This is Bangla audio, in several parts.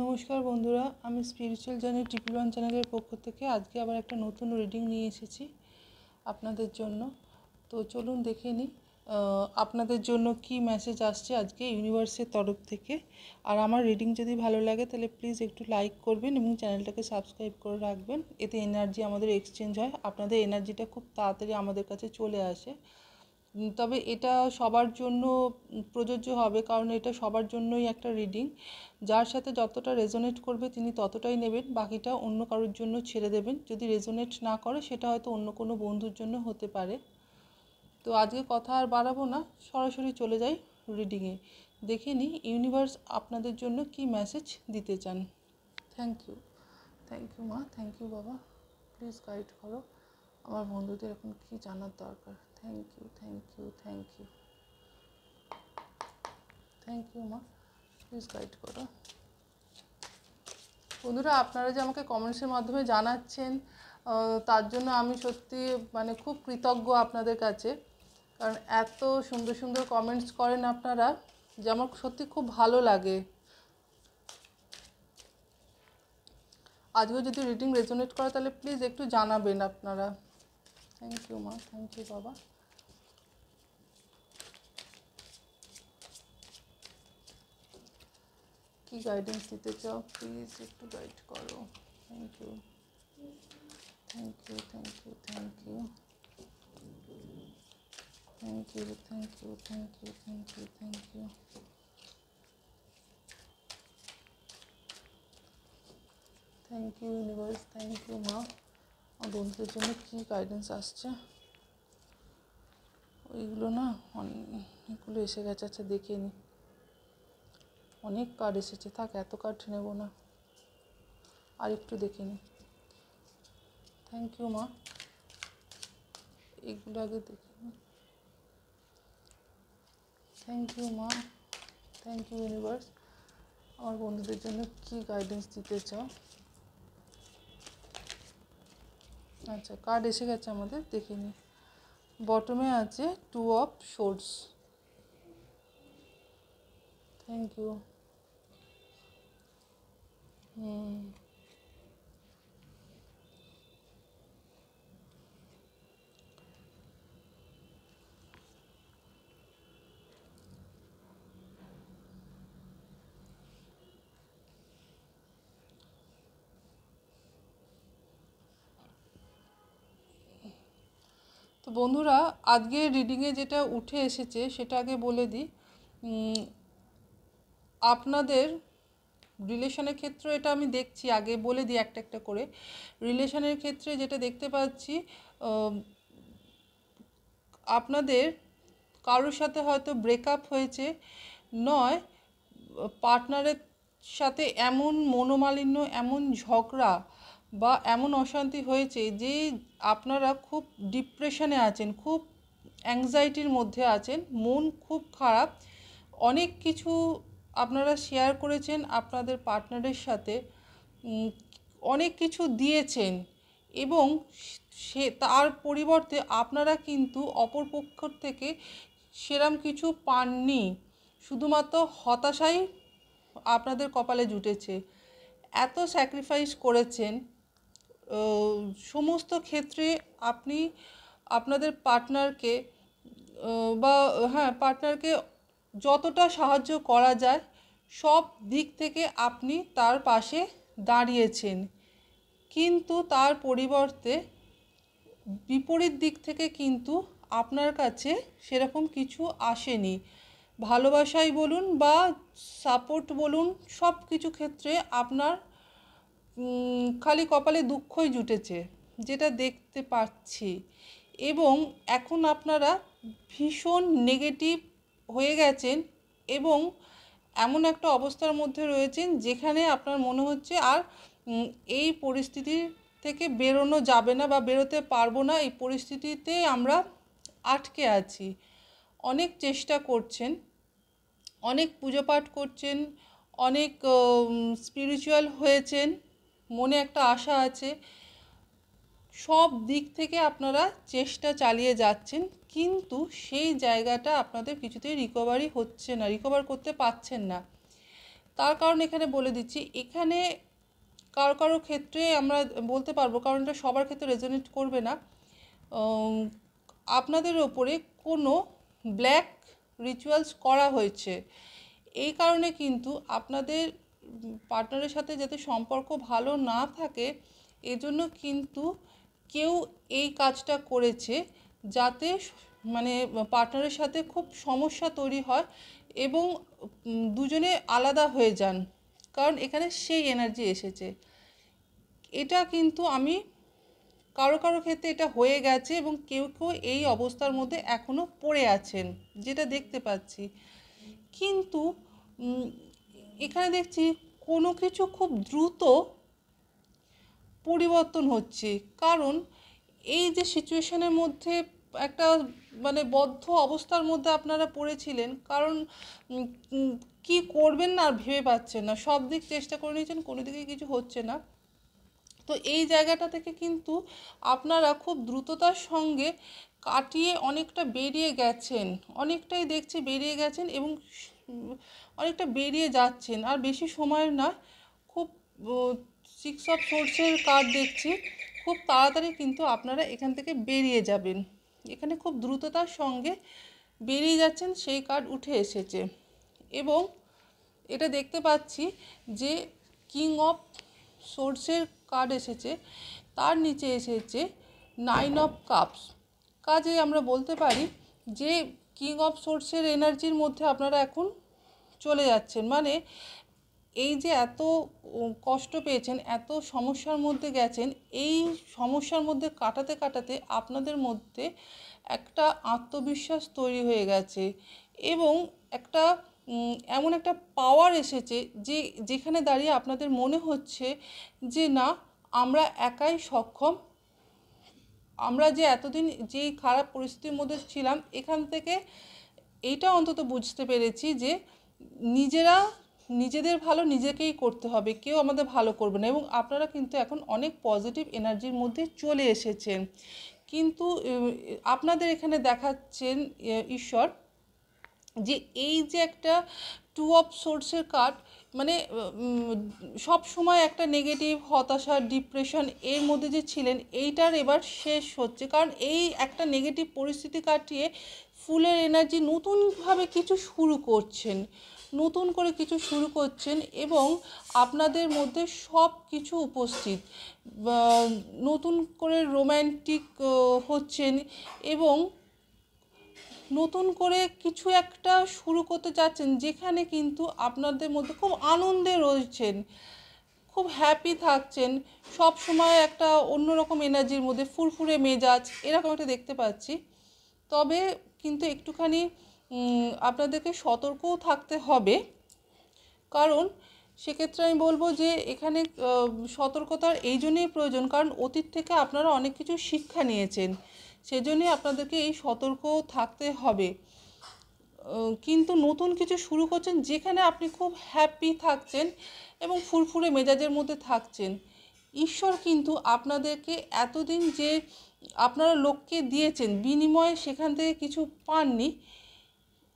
নমস্কার বন্ধুরা, আমি স্পিরিচুয়াল জার্নি ট্রিপল1 চ্যানেলের পক্ষ থেকে আজকে আবার একটা নতুন রিডিং নিয়ে এসেছি আপনাদের জন্য। তো চলুন দেখে নিই আপনাদের জন্য কি মেসেজ আসছে আজকে ইউনিভার্সের তরফ থেকে। আর আমার রিডিং যদি ভালো লাগে তাহলে প্লিজ একটু লাইক করবেন এবং চ্যানেলটাকে সাবস্ক্রাইব করে রাখবেন। এতে এনার্জি আমাদের এক্সচেঞ্জ হয়, আপনাদের এনার্জিটা খুব তাড়াতাড়ি আমাদের কাছে চলে আসে। তবে এটা সবার জন্য প্রযোজ্য হবে, কারণ এটা সবার জন্যই একটা রিডিং। যার সাথে যতটা রেজোনেট করবে তিনি ততটাই নেবেন, বাকিটা অন্য কারোর জন্য ছেড়ে দেবেন। যদি রেজোনেট না করে সেটা হয়তো অন্য কোনো বন্ধুর জন্য হতে পারে। তো আজকে কথা আর বাড়াবো না, সরাসরি চলে যাই রিডিংয়ে। দেখে নিই ইউনিভার্স আপনাদের জন্য কি মেসেজ দিতে চান। থ্যাংক ইউ মা, থ্যাংক ইউ বাবা। প্লিজ গাইড করো আমার বন্ধুদের এখন কি জানার দরকার। থ্যাংক ইউ মা, প্লিজ গাইড করো। বন্ধুরা, আপনারা যে আমাকে কমেন্টসের মাধ্যমে জানাচ্ছেন তার জন্য আমি সত্যি খুব কৃতজ্ঞ আপনাদের কাছে, কারণ এত সুন্দর সুন্দর কমেন্টস করেন আপনারা যে আমার সত্যি খুব ভালো লাগে। আজকেও যদি রিডিং রেজোনেট করে তাহলে প্লিজ একটু জানাবেন আপনারা। থ্যাংক ইউ মা, থ্যাংক ইউ বাবা। কি গাইডেন্স দিতে চাও প্লিজ একটু গাইড করো। Thank you thank you thank you thank you thank you thank you thank you thank you thank you thank you universe, thank you মা। আমার বন্ধুদের জন্য কী গাইডেন্স আসছে ওইগুলো না অনেকগুলো এসে গেছে। আচ্ছা দেখে নিই, অনেক কার্ড এসেছে, থাক এত কার্ড নেব না, আর একটু দেখে নিই। থ্যাংক ইউ মা, এগুলো আগে দেখে নিই। থ্যাংক ইউ মা, থ্যাংক ইউ ইউনিভার্স। আমার বন্ধুদের জন্য কি গাইডেন্স দিতে চাও। আচ্ছা কার্ড এসে গেছে আমাদের, দেখে নিই। বটমে আছে 2 অফ সোর্ডস। Thank you. তো বন্ধুরা, আজকে রিডিংয়ে যেটা উঠে এসেছে সেটা আগে বলে দিই। আপনাদের রিলেশনের ক্ষেত্রে এটা আমি দেখছি, আগে বলে দিই একটা একটা করে। রিলেশনের ক্ষেত্রে যেটা দেখতে পাচ্ছি, আপনাদের কারোর সাথে হয়তো ব্রেকআপ হয়েছে, নয় পার্টনারের সাথে এমন মনোমালিন্য, এমন ঝগড়া বা এমন অশান্তি হয়েছে যে আপনারা খুব ডিপ্রেশনে আছেন, খুব অ্যাংজাইটির মধ্যে আছেন, মন খুব খারাপ। অনেক কিছু আপনারা শেয়ার করেছেন আপনাদের পার্টনারের সাথে, অনেক কিছু দিয়েছেন এবং সে তার পরিবর্তে আপনারা কিন্তু অপরপক্ষ থেকে সেরম কিছু পাননি, শুধুমাত্র হতাশাই আপনাদের কপালে জুটেছে। এত স্যাক্রিফাইস করেছেন সমস্ত ক্ষেত্রে আপনি আপনাদের পার্টনারকে পার্টনারকে যতটা সাহায্য করা যায় সব দিক থেকে আপনি তার পাশে দাঁড়িয়েছেন, কিন্তু তার পরিবর্তে বিপরীত দিক থেকে কিন্তু আপনার কাছে সেরকম কিছু আসেনি। ভালোবাসাই বলুন বা সাপোর্ট বলুন, সব কিছু ক্ষেত্রে আপনার খালি কপালে দুঃখই জুটেছে, যেটা দেখতে পাচ্ছি। এবং এখন আপনারা ভীষণ নেগেটিভ হয়ে গেছেন এবং এমন একটা অবস্থার মধ্যে রয়েছেন যেখানে আপনার মনে হচ্ছে আর এই পরিস্থিতির থেকে বেরোনো যাবে না বা বেরোতে পারবো না, এই পরিস্থিতিতে আমরা আটকে আছি। অনেক চেষ্টা করছেন, অনেক পুজো পাঠ করছেন, অনেক স্পিরিচুয়াল হয়েছেন, মনে একটা আশা আছে, সব দিক থেকে আপনারা চেষ্টা চালিয়ে যাচ্ছেন, কিন্তু সেই জায়গাটা আপনাদের কিছুতেই রিকভারি হচ্ছে না, রিকভার করতে পারছেন না। তার কারণ এখানে বলে দিচ্ছি, এখানে কারো কারো ক্ষেত্রে আমরা বলতে পারবো, কারণ এটা সবার ক্ষেত্রে রেজোনেট করবে না, আপনাদের ওপরে কোনো ব্ল্যাক রিচুয়ালস করা হয়েছে। এই কারণে কিন্তু আপনাদের পার্টনারের সাথে যাতে সম্পর্ক ভালো না থাকে, এজন্য কিন্তু কেউ এই কাজটা করেছে, যাতে মানে পার্টনারের সাথে খুব সমস্যা তৈরি হয় এবং দুজনে আলাদা হয়ে যান, কারণ এখানে সেই এনার্জি এসেছে। এটা কিন্তু আমি কারো কারো ক্ষেত্রে এটা হয়ে গেছে এবং কেউ কেউ এই অবস্থার মধ্যে এখনও পড়ে আছেন, যেটা দেখতে পাচ্ছি। কিন্তু এখানে দেখছি কোনো কিছু খুব দ্রুত পরিবর্তন হচ্ছে, কারণ এই যে সিচুয়েশনের মধ্যে একটা মানে বদ্ধ অবস্থার মধ্যে আপনারা পড়েছিলেন, কারণ কি করবেন না আর ভেবে পাচ্ছেন না, সব দিক চেষ্টা করে নিয়েছেন, কোনো দিকে কিছু হচ্ছে না। তো এই জায়গাটা থেকে কিন্তু আপনারা খুব দ্রুততার সঙ্গে কাটিয়ে অনেকটা বেরিয়ে গেছেন, অনেকটাই দেখছি বেরিয়ে গেছেন এবং অনেকটা বেরিয়ে যাচ্ছেন, আর বেশি সময় নয়। খুব 6 অফ সোর্সের কার্ড দেখছি, খুব তাড়াতাড়ি কিন্তু আপনারা এখান থেকে বেরিয়ে যাবেন, এখানে খুব দ্রুততার সঙ্গে বেরিয়ে যাচ্ছেন, সেই কার্ড উঠে এসেছে। এবং এটা দেখতে পাচ্ছি যে কিং অফ সোর্সের কার্ড এসেছে, তার নিচে এসেছে 9 অফ কাপস। কাজে আমরা বলতে পারি যে কিং অফ সোর্সের এনার্জির মধ্যে আপনারা এখন চলে যাচ্ছেন, মানে এই যে এত কষ্ট পেয়েছেন, এত সমস্যার মধ্যে গেছেন, এই সমস্যার মধ্যে কাটাতে কাটাতে আপনাদের মধ্যে একটা আত্মবিশ্বাস তৈরি হয়ে গেছে এবং একটা এমন একটা পাওয়ার এসেছে যে যেখানে দাঁড়িয়ে আপনাদের মনে হচ্ছে যে না, আমরা একাই সক্ষম, আমরা যে এতদিন যেই খারাপ পরিস্থিতির মধ্যে ছিলাম, এখান থেকে এইটা অন্তত বুঝতে পেরেছি যে নিজেদের ভালো নিজেকেই করতে হবে, কেউ আমাদের ভালো করবে না। এবং আপনারা কিন্তু এখন অনেক পজিটিভ এনার্জির মধ্যে চলে এসেছেন। কিন্তু আপনাদের এখানে দেখাচ্ছেন ঈশ্বর যে এই যে একটা 2 অফ সোর্সের কার্ড, মানে সব সময় একটা নেগেটিভ, হতাশা, ডিপ্রেশন এর মধ্যে যে ছিলেন, এইটার এবার শেষ হচ্ছে, কারণ এই একটা নেগেটিভ পরিস্থিতি কাটিয়ে ফুলের এনার্জি নতুনভাবে কিছু শুরু করছেন, নতুন করে কিছু শুরু করছেন এবং আপনাদের মধ্যে সব কিছু উপস্থিত, নতুন করে রোম্যান্টিক হচ্ছেন এবং নতুন করে কিছু একটা শুরু করতে চাচ্ছেন, যেখানে কিন্তু আপনাদের মধ্যে খুব আনন্দে রয়েছেন, খুব হ্যাপি থাকছেন, সব সময় একটা অন্যরকম এনার্জির মধ্যে ফুরফুরে মেজাজ এরকম একটা দেখতে পাচ্ছি। তবে কিন্তু একটুখানি আপনাদেরকে সতর্কও থাকতে হবে, কারণ সেক্ষেত্রে আমি বলবো যে এখানে সতর্কতার এই জন্যই প্রয়োজন, কারণ অতীত থেকে আপনারা অনেক কিছু শিক্ষা নিয়েছেন, সেজন্যই আপনাদেরকে এই সতর্ক থাকতে হবে। কিন্তু নতুন কিছু শুরু করছেন যেখানে আপনি খুব হ্যাপি থাকছেন এবং ফুরফুরে মেজাজের মধ্যে থাকছেন। ঈশ্বর কিন্তু আপনাদেরকে এতদিন যে আপনারা লোককে দিয়েছেন, বিনিময়ে সেখান থেকে কিছু পাননি,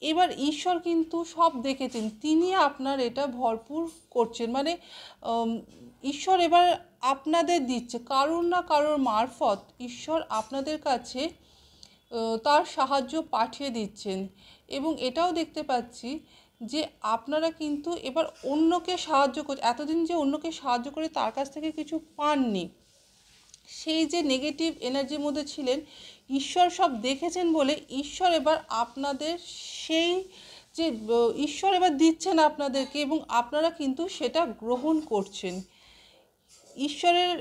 এবার ঈশ্বর কিন্তু সব দেখেছেন, তিনি আপনার এটা ভরপুর করছেন, মানে ঈশ্বর এবার আপনাদের দিচ্ছে, কারোর না কারোর মারফত ঈশ্বর আপনাদের কাছে তার সাহায্য পাঠিয়ে দিচ্ছেন। এবং এটাও দেখতে পাচ্ছি যে আপনারা কিন্তু এবার অন্যকে সাহায্য করছেন, এতদিন যে অন্যকে সাহায্য করে তার কাছ থেকে কিছু পাননি, সেই যে নেগেটিভ এনার্জির মধ্যে ছিলেন, ঈশ্বর সব দেখেছেন বলে ঈশ্বর এবার আপনাদের সেই যে ঈশ্বর এবার দিচ্ছেন আপনাদেরকে এবং আপনারা কিন্তু সেটা গ্রহণ করছেন। ঈশ্বরের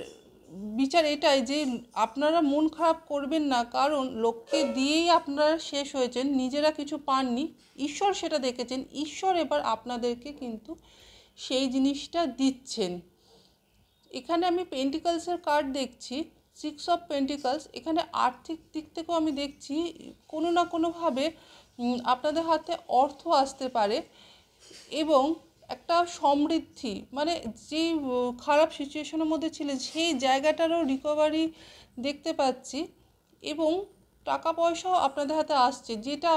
বিচার এটাই যে আপনারা মন খারাপ করবেন না, কারণ লোককে দিয়েই আপনারা শেষ হয়েছেন, নিজেরা কিছু পাননি, ঈশ্বর সেটা দেখেছেন, ঈশ্বর এবার আপনাদেরকে কিন্তু সেই জিনিসটা দিচ্ছেন। এখানে আমি পেন্টিকালসের কার্ড দেখছি, 6 অফ পেন্টিকালস। এখানে আর্থিক দিক থেকেও আমি দেখছি কোনো না কোনোভাবে আপনাদের হাতে অর্থ আসতে পারে এবং একটা সমৃদ্ধি, মানে যেই খারাপ সিচুয়েশনের মধ্যে ছিলেন সেই জায়গাটারও রিকভারি দেখতে পাচ্ছি এবং টাকা পয়সাও আপনাদের হাতে আসছে, যেটা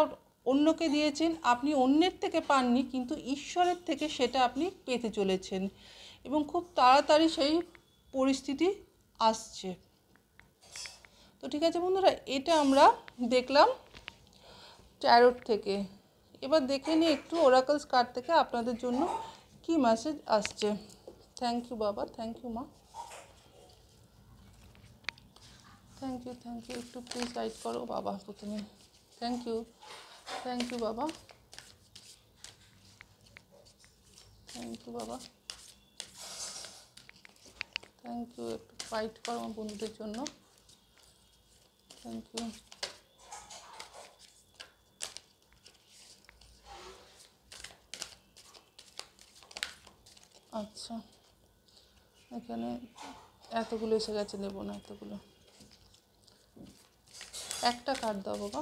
অন্যকে দিয়েছেন, আপনি অন্যের থেকে পাননি, কিন্তু ঈশ্বরের থেকে সেটা আপনি পেতে চলেছেন এবং খুব তাড়াতাড়ি সেই পরিস্থিতি আসছে। তো ঠিক আছে বন্ধুরা, এটা আমরা দেখলাম ট্যারোট থেকে। এবার দেখে নিই একটু ওরাকলস কার্ড থেকে আপনাদের জন্য কি মেসেজ আসছে। থ্যাংক ইউ বাবা, থ্যাংক ইউ মা, থ্যাংক ইউ একটু প্লিজ গাইড করো বাবা প্রথমে। থ্যাংক ইউ বাবা, থ্যাংক ইউ বাবা, থ্যাংক ইউ, একটু গাইড করো আমার বন্ধুদের জন্য। Thank you. আচ্ছা, এখানে এতগুলো এসে গেছে, নেব না এতগুলো, একটা কার্ড দাও বাবা।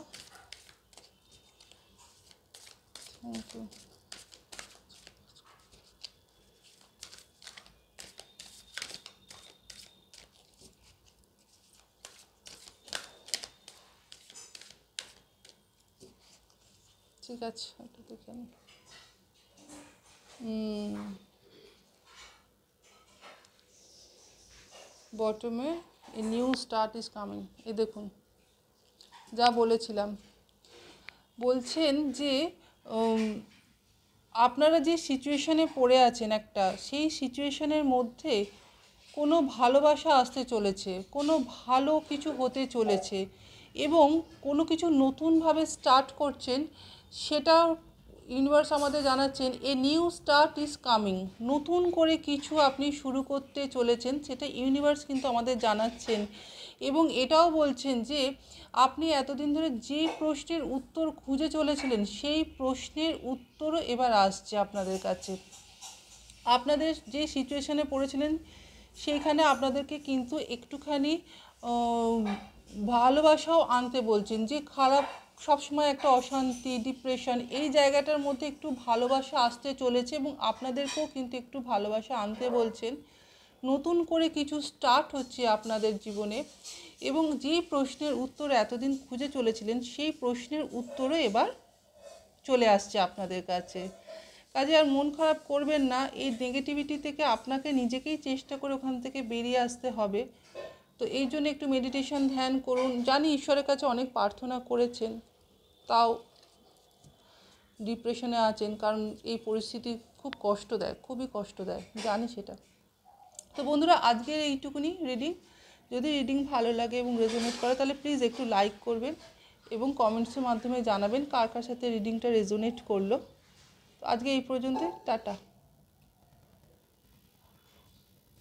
Thank you. ঠিক আছে, এটা দেখে নিই। বটমে a new start is coming, এ দেখুন যা বলেছিলাম। বলছেন যে আপনারা যে সিচুয়েশনে পড়ে আছেন একটা, সেই সিচুয়েশনের মধ্যে কোনো ভালোবাসা আসতে চলেছে, কোনো ভালো কিছু হতে চলেছে এবং কোনো কিছু নতুনভাবে স্টার্ট করছেন, সেটা ইউনিভার্স আমাদের জানাচ্ছেন এ নিউ স্টার্ট ইজ কামিং। নতুন করে কিছু আপনি শুরু করতে চলেছেন, সেটা ইউনিভার্স কিন্তু আমাদের জানাচ্ছেন। এবং এটাও বলছেন যে আপনি এতদিন ধরে যে প্রশ্নের উত্তর খুঁজে চলেছিলেন, সেই প্রশ্নের উত্তরও এবার আসছে আপনাদের কাছে। আপনাদের যে সিচুয়েশানে পড়েছিলেন সেইখানে আপনাদেরকে কিন্তু একটুখানি ভালোবাসাও আনতে বলছেন। যে খারাপ, সবসময় একটা অশান্তি, ডিপ্রেশন, এই জায়গাটার মধ্যে একটু ভালোবাসা আসতে চলেছে এবং আপনাদেরকেও কিন্তু একটু ভালোবাসা আনতে বলছেন। নতুন করে কিছু স্টার্ট হচ্ছে আপনাদের জীবনে এবং যে প্রশ্নের উত্তর এতদিন খুঁজে চলেছিলেন, সেই প্রশ্নের উত্তরও এবার চলে আসছে আপনাদের কাছে। কাজে আর মন খারাপ করবেন না, এই নেগেটিভিটি থেকে আপনাকে নিজেকেই চেষ্টা করে ওখান থেকে বেরিয়ে আসতে হবে। তো এই জন্য একটু মেডিটেশন, ধ্যান করুন। জানি ঈশ্বরের কাছে অনেক প্রার্থনা করেছেন, তাও ডিপ্রেশনে আছেন, কারণ এই পরিস্থিতি খুব কষ্ট দেয়, খুবই কষ্ট দেয়, জানি সেটা। তো বন্ধুরা, আজকের এইটুকুনি রিডিং। যদি রিডিং ভালো লাগে এবং রেজোনেট করে তাহলে প্লিজ একটু লাইক করবেন এবং কমেন্টসের মাধ্যমে জানাবেন কার কার সাথে রিডিংটা রেজোনেট করলো। তো আজকে এই পর্যন্ত, টাটা।